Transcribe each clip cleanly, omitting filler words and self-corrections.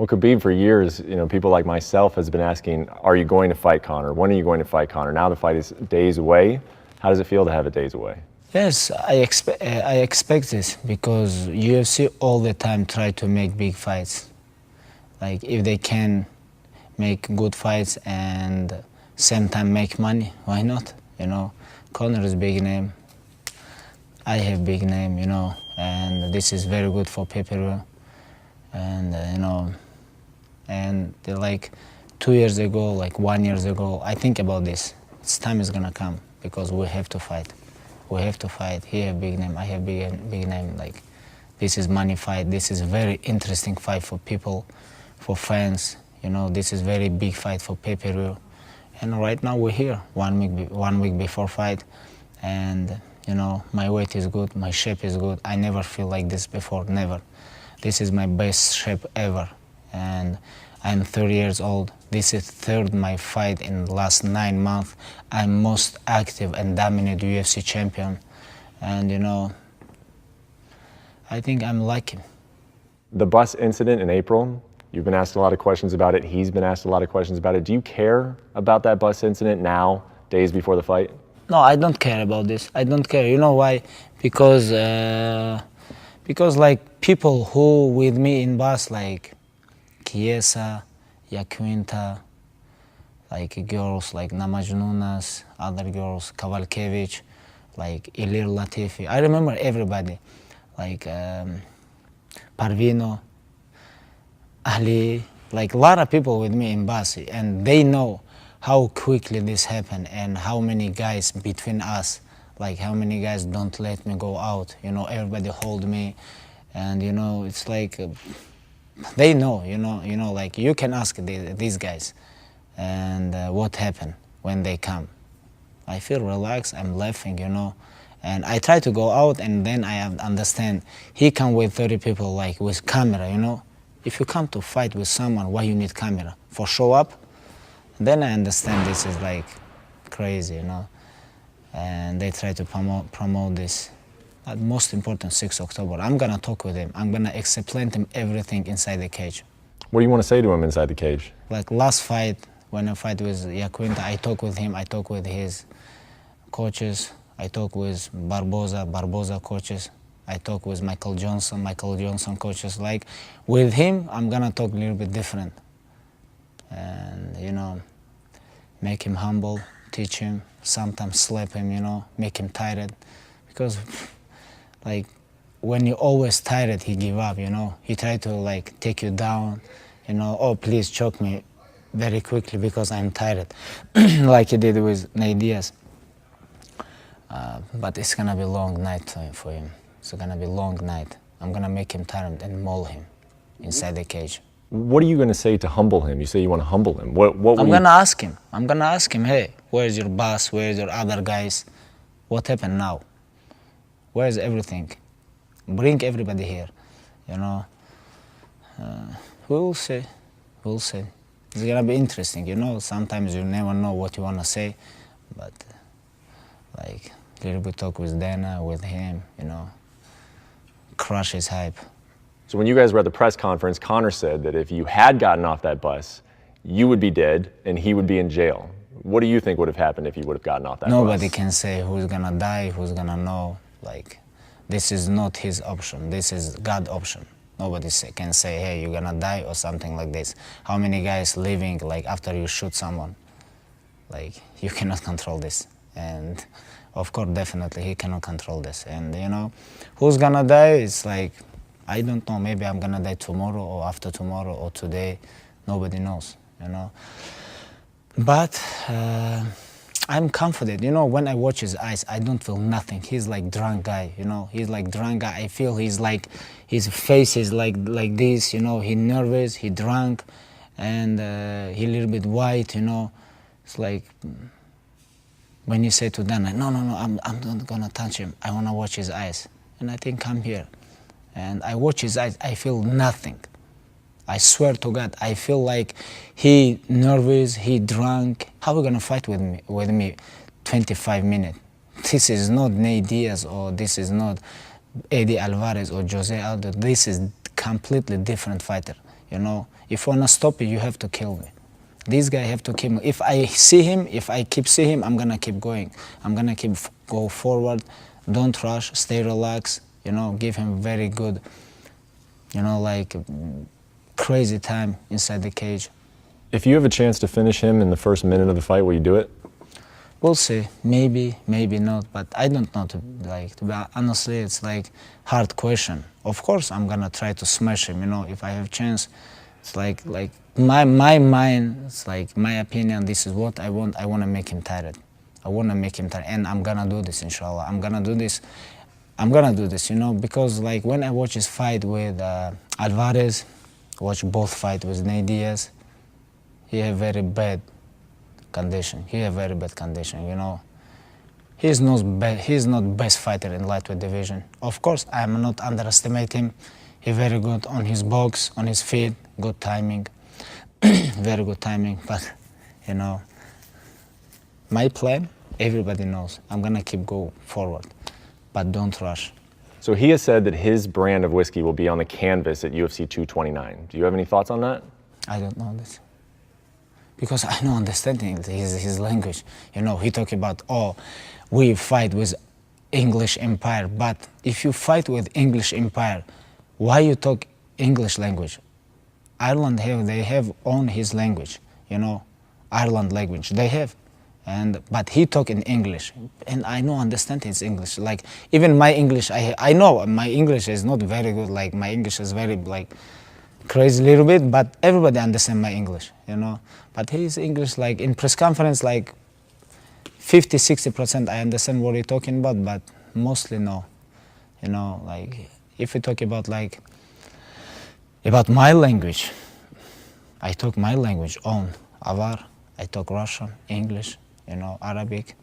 Well, Khabib, for years, people like myself has been asking, are you going to fight Conor? When are you going to fight Conor? Now the fight is days away. How does it feel to have it days away? Yes, I expect this because UFC all the time try to make big fights. Like if they can make good fights and same time make money, why not? Conor is big name. I have big name, and this is very good for pay-per-view. And and like 2 years ago, like 1 year ago, I think about this. It's time is gonna come because we have to fight. We have to fight. He have big name, I have big name. Like this is money fight. This is a very interesting fight for people, for fans. This is very big fight for pay-per-view. And right now we're here, 1 week before fight, and my weight is good, my shape is good. I never feel like this before, never. This is my best shape ever, and I'm 30 years old. This is third my fight in the last 9 months. I'm most active and dominant UFC champion, and I think I'm lucky. The bus incident in April, you've been asked a lot of questions about it. He's been asked a lot of questions about it. Do you care about that bus incident now, days before the fight? No, I don't care about this. I don't care. You know why? Because like people who with me in bus, like Chiesa, Yaquinta, like girls like Namajnunas, other girls, Kavalkevich, like Ilir Latifi. I remember everybody, like Parvino, Ali, like a lot of people with me in bus, and they know how quickly this happened and how many guys between us, like how many guys don't let me go out. Everybody hold me, and it's like they know. Like you can ask these guys, and what happened when they come. I feel relaxed. I'm laughing, and I try to go out, and then I understand. He come with 30 people, like with camera. If you come to fight with someone, why you need camera? For show up? Then I understand this is like crazy, and they try to promote this. But most important, 6 October, I'm gonna talk with him. I'm gonna explain to him everything inside the cage. What do you want to say to him inside the cage? Like last fight, when I fight with Yaquinta, I talk with him, I talk with his coaches, I talk with Barboza coaches, I talk with Michael Johnson coaches. Like with him, I'm gonna talk a little bit different. And make him humble, teach him, sometimes slap him, make him tired, because like when you're always tired, he give up. He try to like take you down, oh please choke me very quickly because I'm tired, like he did with Nate Diaz. But it's gonna be a long night for him. It's gonna be a long night. I'm gonna make him tired and maul him inside the cage. What are you going to say to humble him? You say you want to humble him. I'm going to ask him. I'm going to ask him, hey, where's your boss? Where's your other guys? What happened now? Where's everything? Bring everybody here, We'll see. We'll see. It's going to be interesting, Sometimes you never know what you want to say, but like a little bit talk with Dana, with him, crush his hype. So when you guys were at the press conference, Conor said that if you had gotten off that bus, you would be dead and he would be in jail. What do you think would have happened if you would have gotten off that bus? Nobody can say who's gonna die, who's gonna know. Like, this is not his option. This is God's option. Nobody can say, hey, you're gonna die or something like this. How many guys living like after you shoot someone? Like, you cannot control this. And of course, definitely he cannot control this. And who's gonna die? It's like, I don't know, maybe I'm gonna die tomorrow or after tomorrow or today. Nobody knows, But I'm confident, when I watch his eyes, I don't feel nothing. He's like drunk guy, He's like drunk guy. I feel he's like, his face is like this, He nervous, he drunk, and he a little bit white, It's like, when you say to Dana, no, I'm not gonna touch him. I wanna watch his eyes. And I think come here. And I watch his eyes, I feel nothing. I swear to God, I feel like he nervous, he drunk. How are we gonna fight with me 25 minutes? This is not Nate Diaz or this is not Eddie Alvarez or Jose Aldo. This is completely different fighter. You know, if you wanna stop it, you have to kill me. This guy have to kill me. If I see him, if I keep see him, I'm gonna keep going. I'm gonna keep go forward. Don't rush. Stay relaxed. You know, give him very good, you know, like crazy time inside the cage. If you have a chance to finish him in the first minute of the fight, will you do it? We'll see. Maybe, maybe not. But I don't know. To be honestly, it's like hard question. Of course, I'm gonna try to smash him. You know, if I have chance, it's like my mind. It's like my opinion. This is what I want. I wanna make him tired. I wanna make him tired, and I'm gonna do this. Inshallah, I'm gonna do this. I'm gonna do this. You know, because like when I watch his fight with Alvarez, watch both fight with Nate Diaz, he have very bad condition. He have very bad condition, you know. He's not best fighter in lightweight division. Of course, I'm not underestimate him. He's very good on his box, on his feet, good timing, very good timing. But, you know, my plan, everybody knows. I'm gonna keep go forward, but don't rush. So he has said that his brand of whiskey will be on the canvas at UFC 229. Do you have any thoughts on that? I don't know this. Because I don't understand his language. You know, he talk about, oh, we fight with English Empire. But if you fight with English Empire, why you talk English language? Ireland they have own his language, you know, Ireland language, they have. But he talk in English, and I don't understand his English. Like, even my English, I know my English is not very good. Like, my English is very, like, crazy a little bit, but everybody understand my English, you know. But his English, like in press conference, like 50-60% I understand what he's talking about, but mostly no. You know, like if we talk about about my language, I talk my language own Avar, I talk Russian, English, you know, Arabic,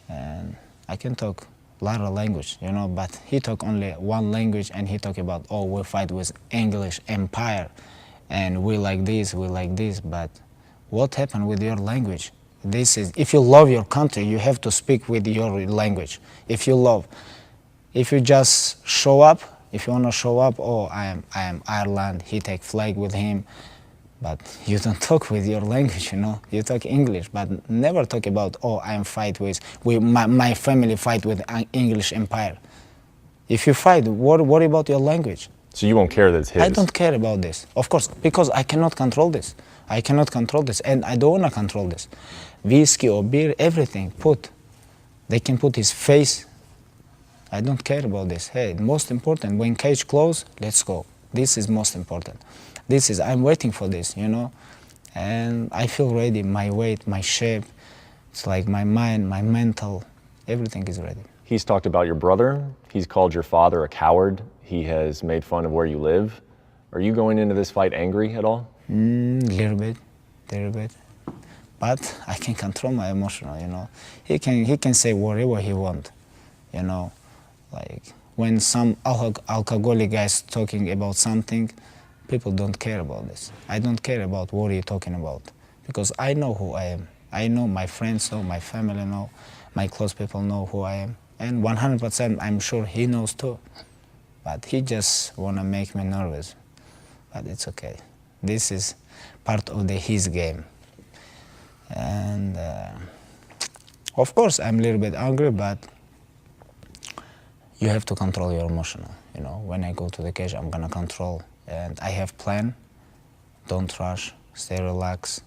and I can talk a lot of language, you know, but he talk only one language, and he talk about, oh, we fight with English Empire, and we like this, but what happened with your language? This is, if you love your country, you have to speak with your language. If you just show up, if you want to show up, oh, I am Ireland, he take flag with him, but you don't talk with your language, you know. You talk English, but never talk about, oh, I am fight with my family fight with English Empire. If you fight, what about your language? So you won't care that it's his? I don't care about this, of course, because I cannot control this. I cannot control this, and I don't want to control this. Whiskey or beer, everything, they can put his face. I don't care about this. Hey, most important, when cage close, let's go. This is most important. I'm waiting for this, you know, and I feel ready. My weight, my shape, it's like my mind, my mental, everything is ready. He's talked about your brother. He's called your father a coward. He has made fun of where you live. Are you going into this fight angry at all? Little bit. But I can control my emotional, you know. He can say whatever he want, you know. Like when some alcoholic guys talking about something, people don't care about this. I don't care about what you're talking about, because I know who I am. I know my friends know, my family know, my close people know who I am. And 100% I'm sure he knows too. But he just wanna make me nervous. But it's okay. This is part of his game. And of course I'm a little bit angry, but you have to control your emotional. You know, when I go to the cage, I'm gonna control, and I have plan. Don't rush, stay relaxed,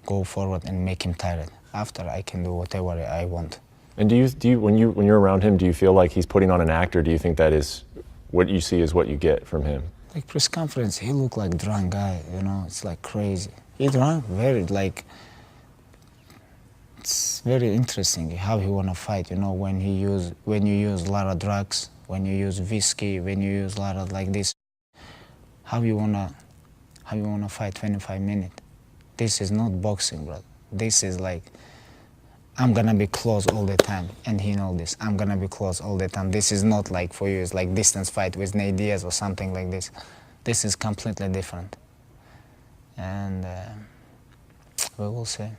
go forward and make him tired. After I can do whatever I want. And do you when you're around him, do you feel like he's putting on an act, or do you think that is what you see is what you get from him? Like press conference, he look like drunk guy, you know, it's like crazy. He drunk, very like, it's very interesting how he wanna fight, you know, when you use a lot of drugs, when you use whiskey, when you use a lot of like this. How you wanna fight 25 minutes? This is not boxing, bro. This is like, I'm gonna be close all the time, and he knows this. I'm gonna be close all the time. This is not like for you, it's like distance fight with Nate Diaz or something like this. This is completely different. And we will see.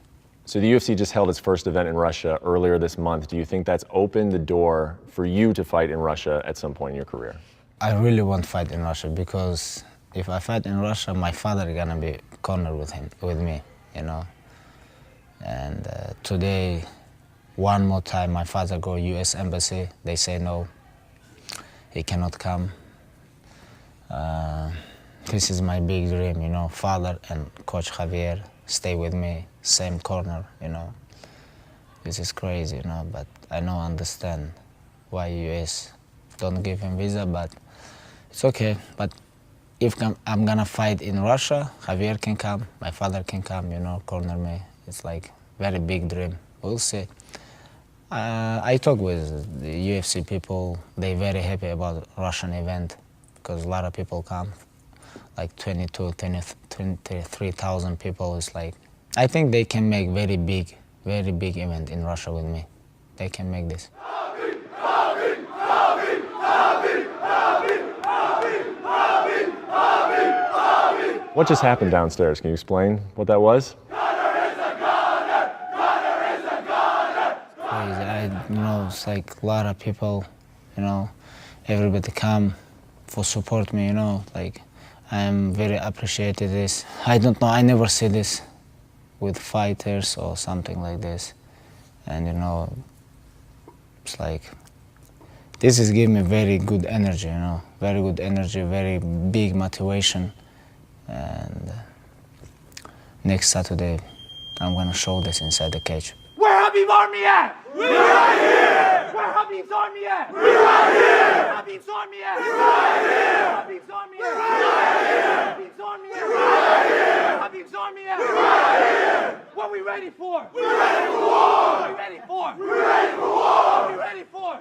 So the UFC just held its first event in Russia earlier this month. Do you think that's opened the door for you to fight in Russia at some point in your career? I really want to fight in Russia because if I fight in Russia, my father gonna be corner with me, you know. And today, one more time, my father go U.S. Embassy. They say no, he cannot come. This is my big dream, you know. Father and Coach Javier stay with me, same corner, you know. This is crazy, you know. But I don't understand why U.S. don't give him visa, but it's okay. But if I'm gonna fight in Russia, Javier can come, my father can come, you know, corner me. It's like very big dream. We'll see. I talk with the UFC people. They're very happy about Russian event because a lot of people come, like 23,000 people. It's like, I think they can make very big event in Russia with me. They can make this. What just happened downstairs? Can you explain what that was? You know, it's like a lot of people, you know, everybody come for support me, you know, like I'm very appreciated this. I don't know, I never see this with fighters or something like this. And you know, it's like, this is giving me very good energy, you know, very good energy, very big motivation. And next Saturday, I'm gonna show this inside the cage. Where Khabib's army at? We're right here! Where Khabib's army at? We're right here! Khabib's army at? We're right here! Khabib's army at? We're right here! Khabib's army at? We're right here! Khabib's army at? We're right here! What we ready for? We're ready for war! What we ready for? We're ready for war! What we ready for?